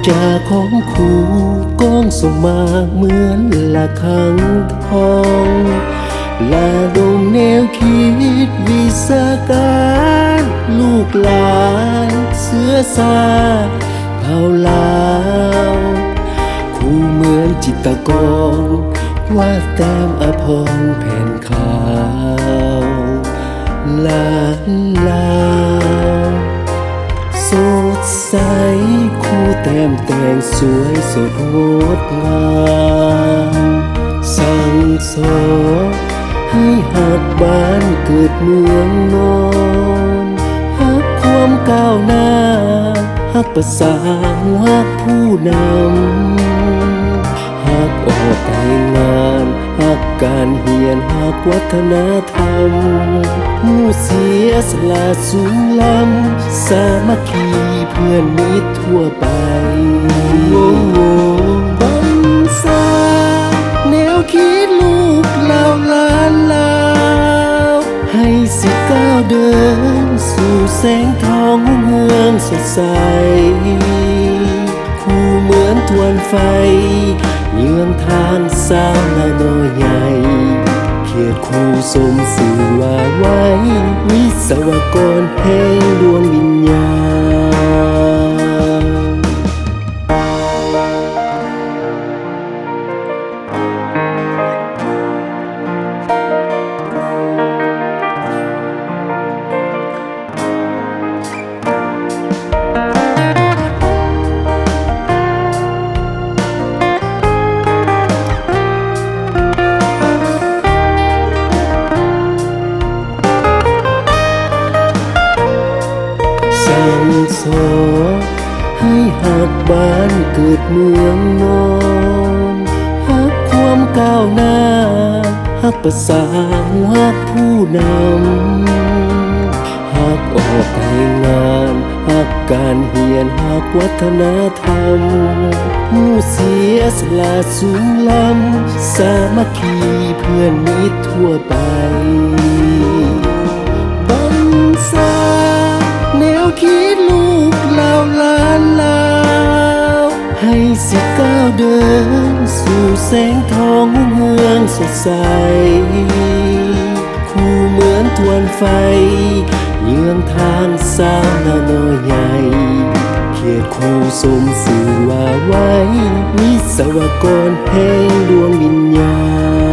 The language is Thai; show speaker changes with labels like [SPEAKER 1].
[SPEAKER 1] จาของครูก้องส่งมาเหมือนละคังทองลาดงแนวคิดวิสาการลูกหลานเสือสาเผ่าลาวครูเหมือนจิตรกรวาดแต้มอภรณ์แผ่นขาวลานลาวสดใสคู่แต้มแต่งสวยสดงดงามสั่งสอนให้หักบ้านเกิดเมืองนอนหักความก้าวหน้าหักภาษาหักผู้นำหักออกไปงานหักการเฮียนหักวัฒนธรรมผู้เสียสละสูงล้ำสามัคคีเพื่อนมิตรทั่วไปโอ้โหบันซาแนวคิดลูกเหล่าหลานลาวให้สิก้าวเดินสู่แสงทองเมืองสดใสคู่เหมือนทวนไฟเยืองทางสาวนาน้อยใหญ่เขียดคู่สมสื่อว่าไว้วิศวกรแห่งดวงวิญญาณสั่งสอนให้หักบ้านเกิดเมืองนอนหักความก้าวหน้าหักภาษาหักผู้นำหักออกไปงานหักการเฮียนหักวัฒนธรรมผู้เสียสละสูงล้ำสามัคคีเพื่อนมิตรทั่วไปบันซาแนวคิดลูกเหล่าหลานลาวให้สิก้าวเดินสู่แสงทองเมืองสดใสคู่เหมือนทวนไฟเยืองทางสาวนาน้อยใหญ่เขียดคู่สมสื่อว่าไว้วิศวกรแห่งดวงวิญญาณ